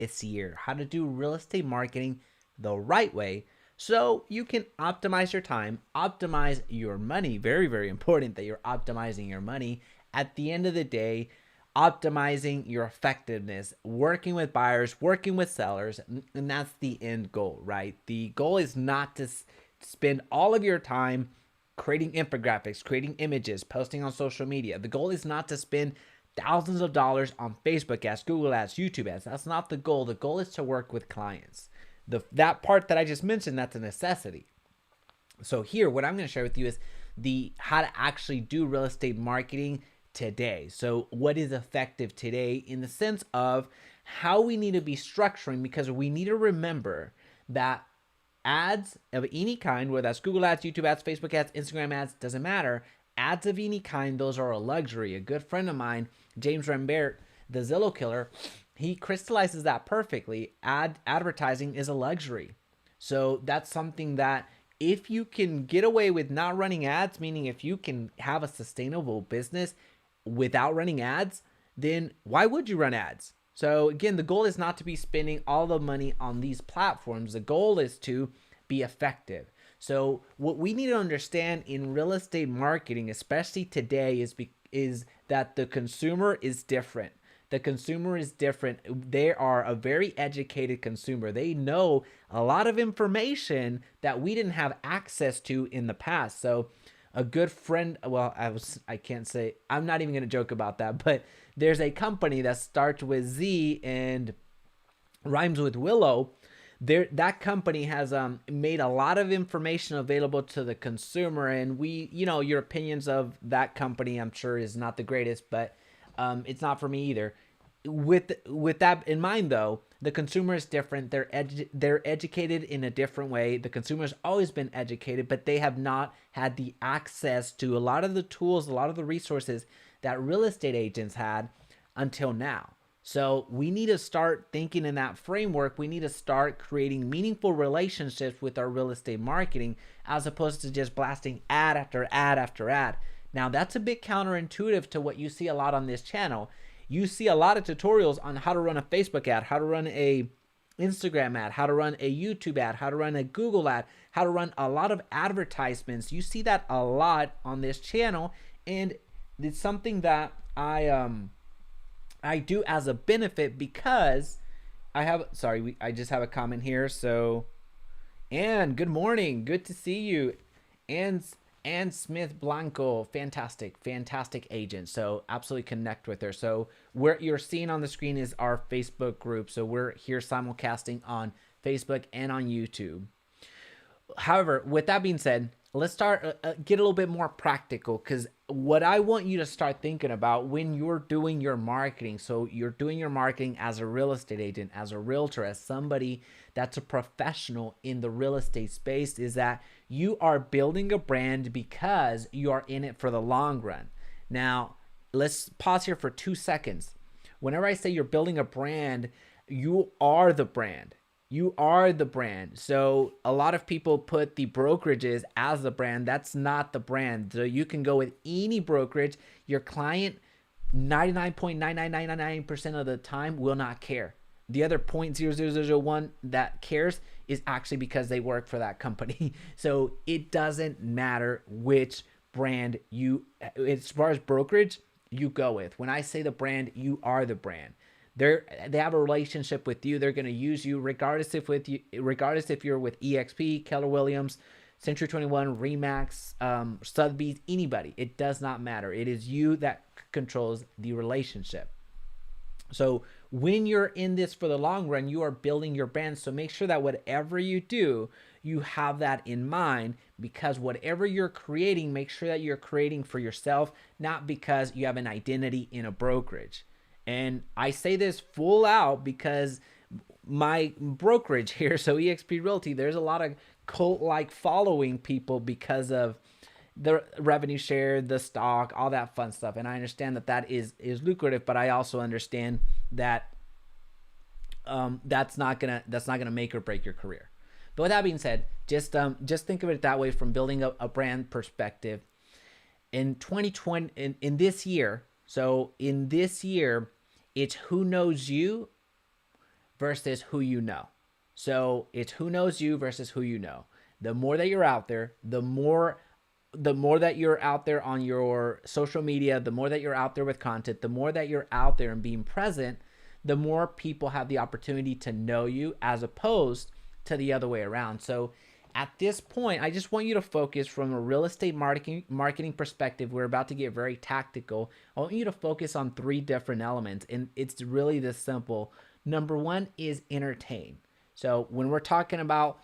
this year, how to do real estate marketing the right way so you can optimize your time, optimize your money. Very, very important that you're optimizing your money. At the end of the day, optimizing your effectiveness, working with buyers, working with sellers, and that's the end goal, right? The goal is not to spend all of your time creating infographics, creating images, posting on social media. The goal is not to spend thousands of dollars on Facebook ads, Google ads, YouTube ads. That's not the goal. The goal is to work with clients. That part that I just mentioned, that's a necessity. So here, what I'm going to share with you is the how to actually do real estate marketing today. So what is effective today in the sense of how we need to be structuring, because we need to remember that ads of any kind, whether that's Google ads, YouTube ads, Facebook ads, Instagram ads, doesn't matter. Ads of any kind, those are a luxury. A good friend of mine, James Rambert, the Zillow killer, he crystallizes that perfectly. Advertising is a luxury. So that's something that if you can get away with not running ads, meaning if you can have a sustainable business without running ads, then why would you run ads? So again, the goal is not to be spending all the money on these platforms. The goal is to be effective. So what we need to understand in real estate marketing, especially today, is that the consumer is different. The consumer is different. They are a very educated consumer. They know a lot of information that we didn't have access to in the past. So a good friend, well, I can't say, I'm not even going to joke about that, but there's a company that starts with Z and rhymes with Willow. That company has made a lot of information available to the consumer, and your opinions of that company, I'm sure, is not the greatest, but it's not for me either. With that in mind, though, the consumer is different. They're educated in a different way. The consumer's always been educated, but they have not had the access to a lot of the tools, a lot of the resources that real estate agents had until now. So we need to start thinking in that framework. We need to start creating meaningful relationships with our real estate marketing as opposed to just blasting ad after ad after ad. Now, that's a bit counterintuitive to what you see a lot on this channel. You see a lot of tutorials on how to run a Facebook ad, how to run a Instagram ad, how to run a YouTube ad, how to run a Google ad, how to run a lot of advertisements. You see that a lot on this channel, and it's something that I do as a benefit because I just have a comment here. So, Ann, good morning. Good to see you. Ann Smith Blanco, fantastic agent. So absolutely connect with her. So what you're seeing on the screen is our Facebook group. So we're here simulcasting on Facebook and on YouTube. However, with that being said, let's start get a little bit more practical, because what I want you to start thinking about when you're doing your marketing, so you're doing your marketing as a real estate agent, as a realtor, as somebody that's a professional in the real estate space, is that you are building a brand because you are in it for the long run. Now, let's pause here for 2 seconds. Whenever I say you're building a brand, you are the brand. You are the brand. So a lot of people put the brokerages as the brand. That's not the brand. So you can go with any brokerage. Your client 99.99999% of the time will not care. The other 0.0001 that cares is actually because they work for that company. So it doesn't matter which brand you, as far as brokerage, you go with. When I say the brand, you are the brand. They have a relationship with you. They're going to use you regardless if you're with EXP, Keller Williams, Century 21, Remax, Sotheby's, anybody. It does not matter. It is you that controls the relationship. So when you're in this for the long run, you are building your brand. So make sure that whatever you do, you have that in mind, because whatever you're creating, make sure that you're creating for yourself, not because you have an identity in a brokerage. And I say this full out because my brokerage here, so eXp Realty, there's a lot of cult-like following people because of the revenue share, the stock, all that fun stuff. And I understand that that is lucrative, but I also understand that that's not gonna make or break your career. But with that being said, just think of it that way from building a brand perspective. In 2020, in this year, so in this year, it's who knows you versus who you know. So it's who knows you versus who you know. The more that you're out there, the more that you're out there on your social media, the more that you're out there with content, the more that you're out there and being present, the more people have the opportunity to know you, as opposed to the other way around. So at this point, I just want you to focus from a real estate marketing perspective. We're about to get very tactical. I want you to focus on 3 different elements, and it's really this simple. Number 1 is entertain. So when we're talking about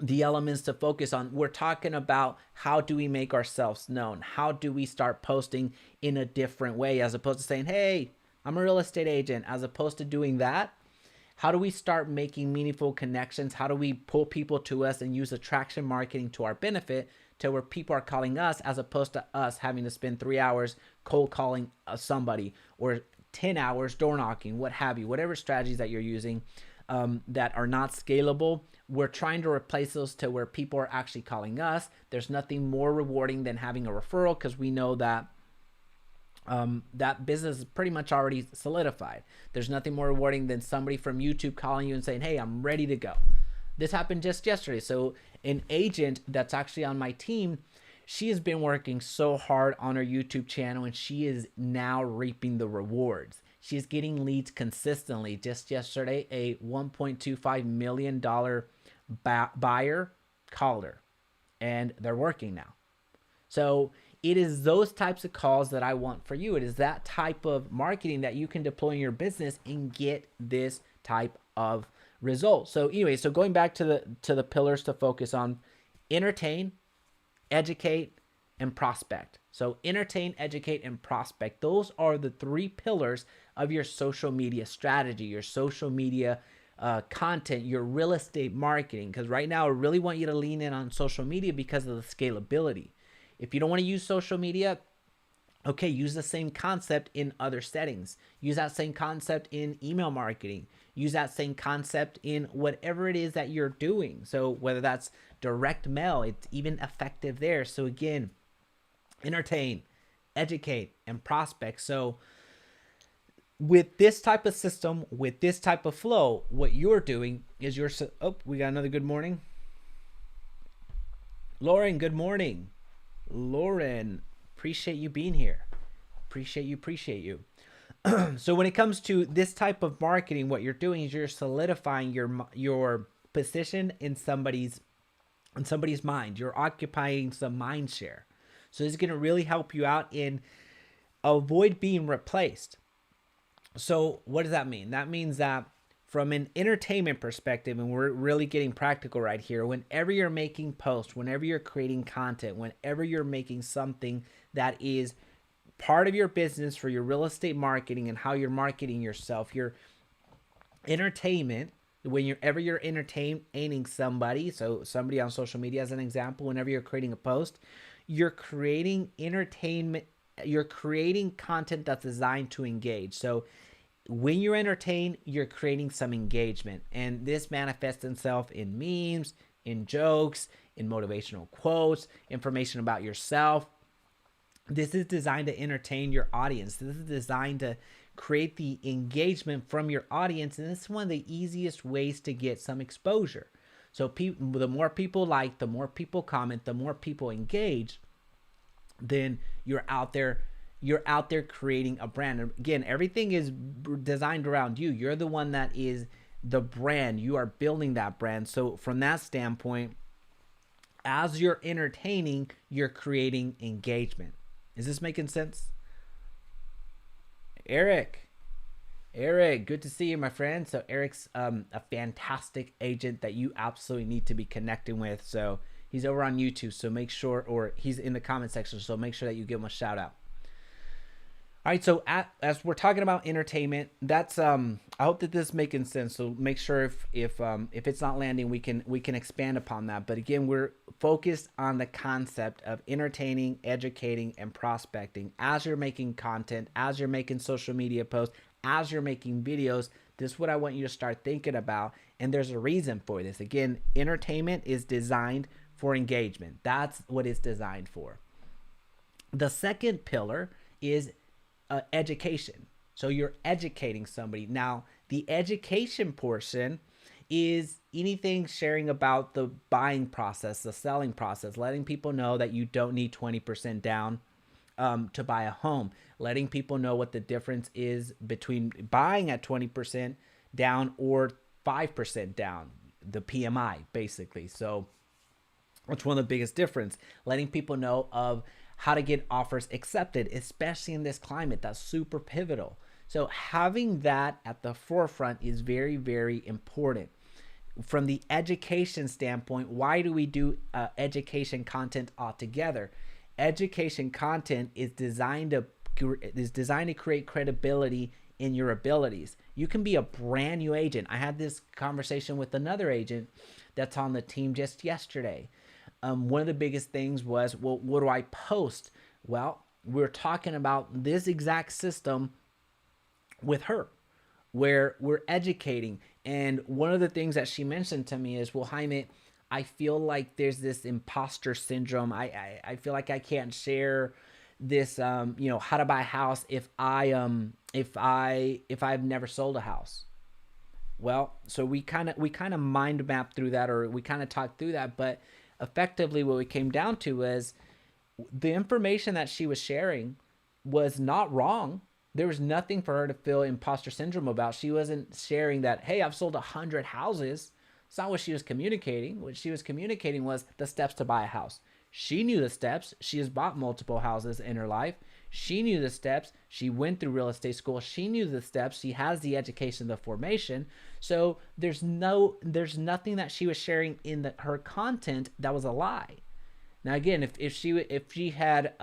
the elements to focus on, we're talking about how do we make ourselves known? How do we start posting in a different way, as opposed to saying, hey, I'm a real estate agent, as opposed to doing that? How do we start making meaningful connections? How do we pull people to us and use attraction marketing to our benefit, to where people are calling us, as opposed to us having to spend 3 hours cold calling somebody, or 10 hours door knocking, what have you, whatever strategies that you're using that are not scalable. We're trying to replace those to where people are actually calling us. There's nothing more rewarding than having a referral, because we know that that business is pretty much already solidified. There's nothing more rewarding than somebody from YouTube calling you and saying, hey, I'm ready to go. This happened just yesterday. So an agent that's actually on my team, she has been working so hard on her YouTube channel, and she is now reaping the rewards. She's getting leads consistently. Just yesterday, a $1.25 million buyer called her, and they're working now. So it is those types of calls that I want for you. It is that type of marketing that you can deploy in your business and get this type of result. So anyway, so going back to the pillars to focus on: entertain, educate, and prospect. So entertain, educate, and prospect. Those are the 3 pillars of your social media strategy, your social media content, your real estate marketing. Because right now, I really want you to lean in on social media because of the scalability. If you don't want to use social media, okay, use the same concept in other settings. Use that same concept in email marketing. Use that same concept in whatever it is that you're doing. So whether that's direct mail, it's even effective there. So again, entertain, educate, and prospect. So with this type of system, with this type of flow, what you're doing is we got another good morning. Lauren, good morning. Lauren, appreciate you being here. Appreciate you. So when it comes to this type of marketing, what you're doing is you're solidifying your position in somebody's mind. You're occupying some mind share. So this is going to really help you out in avoid being replaced. So what does that mean? That means that from an entertainment perspective, and we're really getting practical right here, whenever you're making posts, whenever you're creating content, whenever you're making something that is part of your business for your real estate marketing and how you're marketing yourself, your entertainment, whenever you're entertaining somebody, so somebody on social media as an example, whenever you're creating a post, you're creating entertainment, you're creating content that's designed to engage. So when you're entertained, you're creating some engagement, and this manifests itself in memes, in jokes, in motivational quotes, information about yourself. This is designed to entertain your audience. This is designed to create the engagement from your audience, and this is one of the easiest ways to get some exposure. So the more people like, the more people comment, the more people engage, then you're out there creating a brand. And again, everything is designed around you. You're the one that is the brand. You are building that brand. So from that standpoint, as you're entertaining, you're creating engagement. Is this making sense? Eric, good to see you, my friend. So Eric's a fantastic agent that you absolutely need to be connecting with. So he's over on YouTube. So make sure, or he's in the comment section. So make sure that you give him a shout out. All right, so as we're talking about entertainment, that's I hope that this is making sense. So make sure if it's not landing, we can expand upon that. But again, we're focused on the concept of entertaining, educating, and prospecting. As you're making content, as you're making social media posts, as you're making videos, this is what I want you to start thinking about. And there's a reason for this. Again, entertainment is designed for engagement. That's what it's designed for. The second pillar is education. So you're educating somebody. Now, The education portion is anything sharing about the buying process, the selling process, letting people know that you don't need 20% down to buy a home, letting people know what the difference is between buying at 20% down or 5% down, the PMI basically. So it's one of the biggest difference, letting people know of how to get offers accepted, especially in this climate. That's super pivotal. So having that at the forefront is very, very important. From the education standpoint, why do we do education content altogether? Education content is designed to create credibility in your abilities. You can be a brand new agent. I had this conversation with another agent that's on the team just yesterday. One of the biggest things was, well, what do I post? Well, we're talking about this exact system with her, where we're educating. And one of the things that she mentioned to me is, well, Jaime, I feel like there's this imposter syndrome. I feel like I can't share this, how to buy a house if I've never sold a house. Well, so we kind of mind map through that, or we kind of talked through that, but effectively what we came down to was the information that she was sharing was not wrong. There was nothing for her to feel imposter syndrome about. She wasn't sharing that, hey, I've sold 100 houses. It's not what she was communicating. What she was communicating was the steps to buy a house. She knew the steps. She has bought multiple houses in her life. She knew the steps. She went through real estate school. She knew the steps. She has the education, the formation. So there's nothing that she was sharing in her content that was a lie. Now again, if she had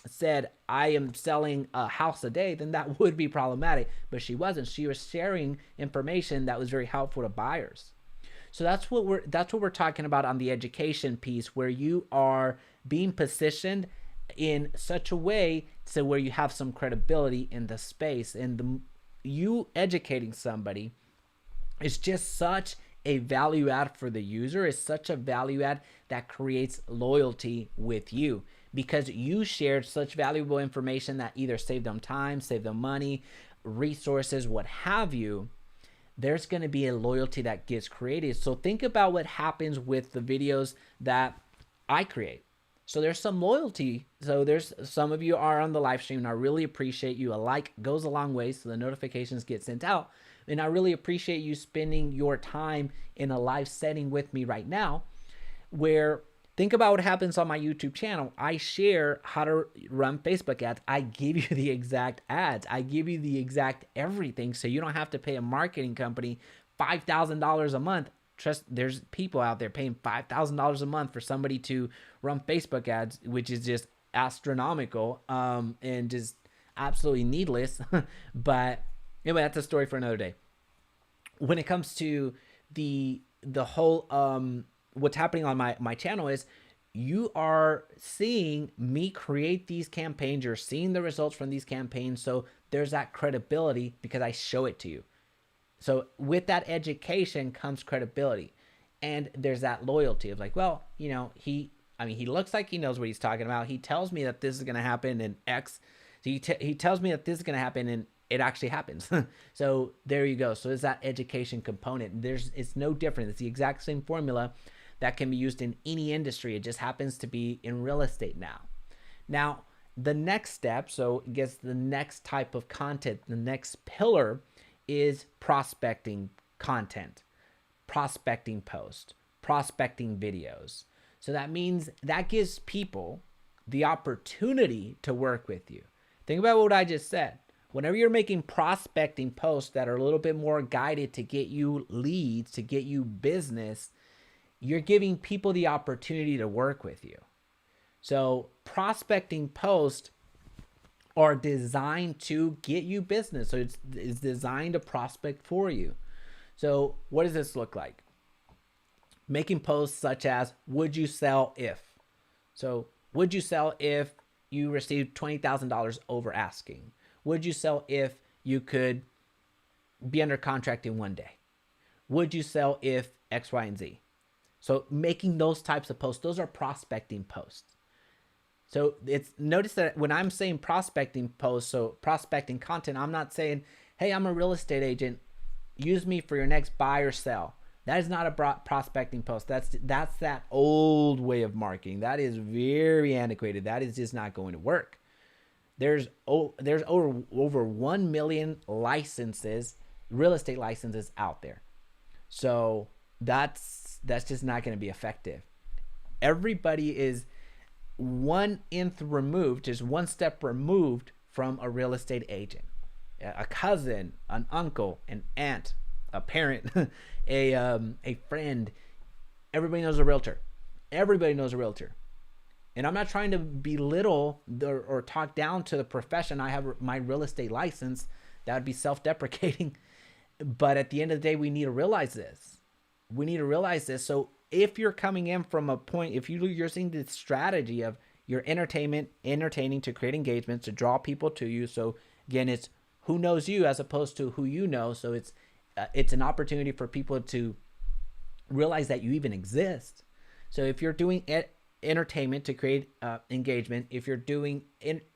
said I am selling a house a day, then that would be problematic. But she wasn't. She was sharing information that was very helpful to buyers. So that's what we're talking about on the education piece, where you are being positioned in such a way so where you have some credibility in the space, and you educating somebody is just such a value add for the user. Is such a value add that creates loyalty with you, because you shared such valuable information that either saved them time, saved them money, resources, what have you. There's going to be a loyalty that gets created. So think about what happens with the videos that I create. So there's some loyalty. So there's some of you are on the live stream, and I really appreciate you. A like goes a long way, so the notifications get sent out. And I really appreciate you spending your time in a live setting with me right now, where think about what happens on my YouTube channel. I share how to run Facebook ads. I give you the exact ads. I give you the exact everything, so you don't have to pay a marketing company $5,000 a month. Trust, there's people out there paying $5,000 a month for somebody to run Facebook ads, which is just astronomical and just absolutely needless. But anyway, that's a story for another day. When it comes to the whole what's happening on my channel is you are seeing me create these campaigns. You're seeing the results from these campaigns. So there's that credibility because I show it to you. So with that education comes credibility, and there's that loyalty of like, well, he looks like he knows what he's talking about. He tells me that this is going to happen in X. So he tells me that this is going to happen, and it actually happens. So there you go. So it's that education component. It's no different. It's the exact same formula that can be used in any industry. It just happens to be in real estate now. Now, the next step, so I guess the next type of content, the next pillar is prospecting content, prospecting posts, prospecting videos. So that means that gives people the opportunity to work with you. Think about what I just said. Whenever you're making prospecting posts that are a little bit more guided to get you leads, to get you business, you're giving people the opportunity to work with you. So prospecting posts are designed to get you business. So it's designed to prospect for you. So what does this look like? Making posts such as, would you sell if? So would you sell if you received $20,000 over asking? Would you sell if you could be under contract in one day? Would you sell if X, Y, and Z? So making those types of posts, those are prospecting posts. So notice that when I'm saying prospecting posts, so prospecting content, I'm not saying, hey, I'm a real estate agent. use me for your next buy or sell. That is not a prospecting post. That's that old way of marketing. That is very antiquated. That is just not going to work. There's over 1 million licenses, real estate licenses out there. So that's just not going to be effective. Everybody is one nth removed, just one step removed from a real estate agent. A cousin, an uncle, an aunt, a parent, a friend. Everybody knows a realtor. Everybody knows a realtor. And I'm not trying to belittle or talk down to the profession. I have my real estate license. That would be self-deprecating. But at the end of the day, we need to realize this. We need to realize this. So if you're coming in from a point, if you're using the strategy of your entertaining to create engagement, to draw people to you. So again, it's who knows you as opposed to who you know. So it's an opportunity for people to realize that you even exist. So if you're doing entertainment to create engagement, if you're doing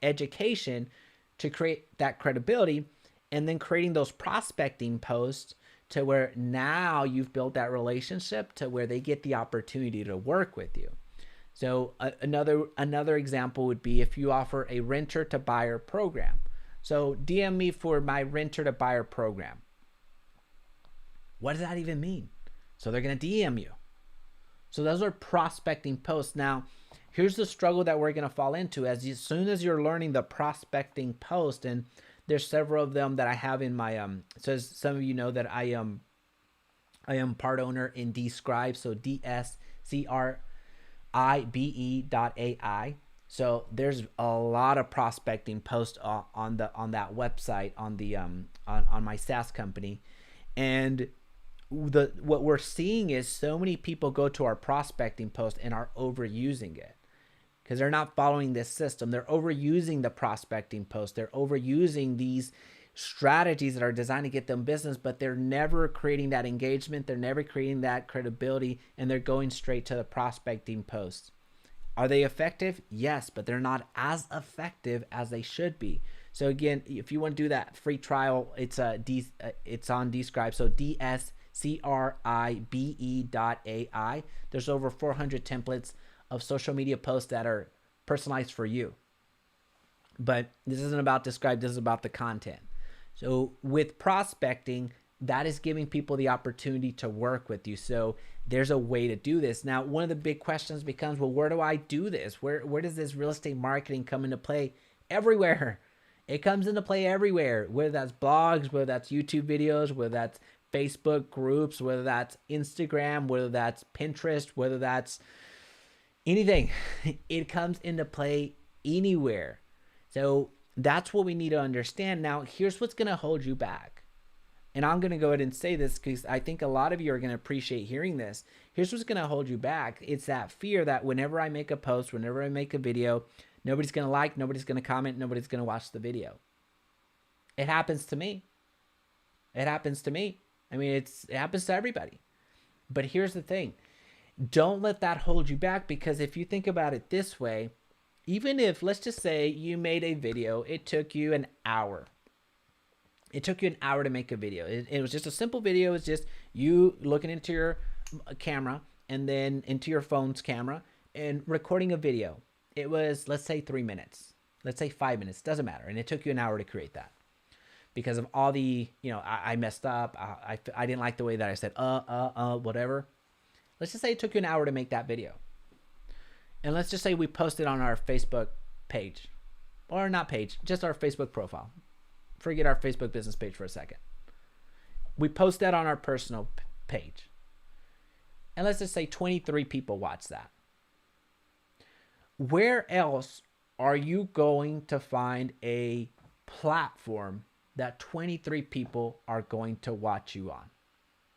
education to create that credibility, and then creating those prospecting posts to where now you've built that relationship to where they get the opportunity to work with you. So another example would be if you offer a renter to buyer program. So DM me for my renter to buyer program. What does that even mean? So they're going to DM you. So those are prospecting posts. Now, here's the struggle that we're going to fall into. As soon as you're learning the prospecting post, and there's several of them that I have in my so as some of you know that I am part owner in Describe, so DSCRIBE.ai. So there's a lot of prospecting posts on that website on my SaaS company. And what we're seeing is so many people go to our prospecting post and are overusing it because they're not following this system. They're overusing the prospecting post. They're overusing these strategies that are designed to get them business, but they're never creating that engagement. They're never creating that credibility, and they're going straight to the prospecting posts. Are they effective? Yes, but they're not as effective as they should be. So again, if you want to do that free trial, it's on Describe. So DSCRIBE.ai. There's over 400 templates of social media posts that are personalized for you. But this isn't about Describe. This is about the content. So with prospecting, that is giving people the opportunity to work with you. So there's a way to do this. Now, one of the big questions becomes, well, where do I do this? Where does this real estate marketing come into play? Everywhere. It comes into play everywhere, whether that's blogs, whether that's YouTube videos, whether that's Facebook groups, whether that's Instagram, whether that's Pinterest, whether that's anything. It comes into play anywhere. So that's what we need to understand. Now, here's what's going to hold you back. And I'm going to go ahead and say this because I think a lot of you are going to appreciate hearing this. Here's what's going to hold you back. It's that fear that whenever I make a post, whenever I make a video, nobody's going to like, nobody's going to comment, nobody's going to watch the video. It happens to me. It happens to me. I mean, it happens to everybody. But here's the thing. Don't let that hold you back, because if you think about it this way, even if, let's just say you made a video, it took you an hour. It took you an hour to make a video. It was just a simple video. It's just you looking into your camera and then into your phone's camera and recording a video. It was, let's say 3 minutes. Let's say 5 minutes. Doesn't matter. And it took you an hour to create that because of all the, I messed up. I didn't like the way that I said, whatever. Let's just say it took you an hour to make that video. And let's just say we posted on our Facebook page, or not page, just our Facebook profile. Forget our Facebook business page for a second. We post that on our personal page. And let's just say 23 people watch that. Where else are you going to find a platform that 23 people are going to watch you on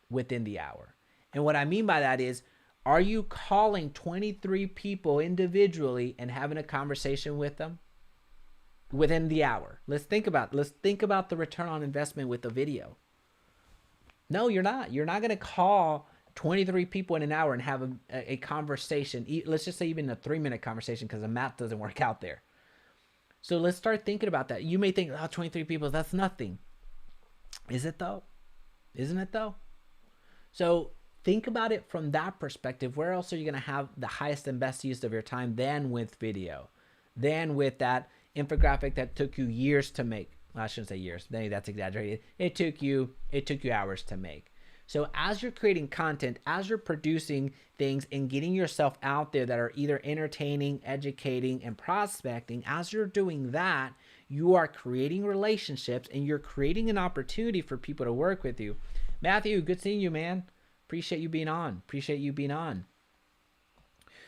within the hour? And what I mean by that is, are you calling 23 people individually and having a conversation with them within the hour? Let's think about the return on investment with the video. No, you're not. You're not going to call 23 people in an hour and have a conversation. Let's just say even a 3-minute conversation, because the math doesn't work out there. So let's start thinking about that. You may think, 23 people, that's nothing. Is it though? Isn't it though? So think about it from that perspective. Where else are you going to have the highest and best use of your time than with video, than with that infographic that took you years to make? Well, I shouldn't say years. Maybe that's exaggerated. It took you hours to make. So as you're creating content, as you're producing things and getting yourself out there that are either entertaining, educating, and prospecting, as you're doing that, you are creating relationships and you're creating an opportunity for people to work with you. Matthew, good seeing you, man. Appreciate you being on.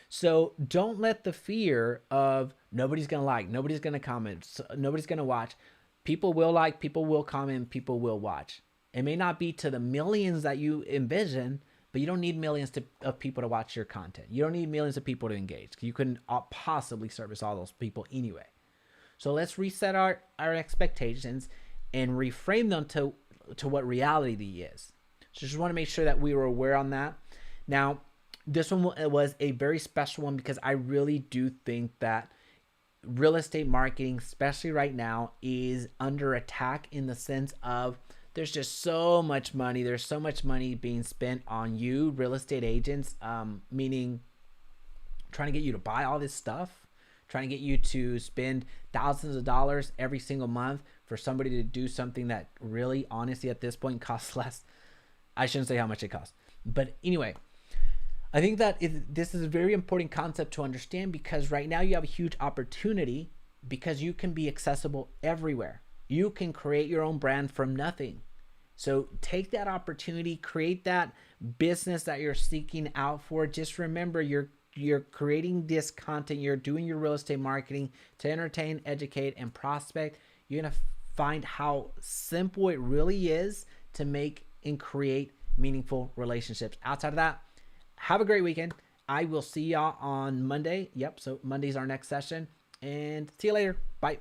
So don't let the fear of nobody's going to like, nobody's going to comment, nobody's going to watch. People will like, people will comment, people will watch. It may not be to the millions that you envision, but you don't need millions of people to watch your content. You don't need millions of people to engage. You couldn't possibly service all those people anyway. So let's reset our expectations and reframe them to what reality is. So just want to make sure that we were aware on that. Now, this one was a very special one because I really do think that real estate marketing, especially right now, is under attack in the sense of there's just so much money. There's so much money being spent on you, real estate agents, meaning trying to get you to buy all this stuff, trying to get you to spend thousands of dollars every single month for somebody to do something that really, honestly, at this point costs less. I shouldn't say how much it costs. But anyway, I think that this is a very important concept to understand because right now you have a huge opportunity because you can be accessible everywhere. You can create your own brand from nothing. So take that opportunity, create that business that you're seeking out for. Just remember, you're creating this content, you're doing your real estate marketing to entertain, educate, and prospect. You're going to find how simple it really is to make and create meaningful relationships. Outside of that, have a great weekend. I will see y'all on Monday. Yep, so Monday's our next session. And see you later. Bye.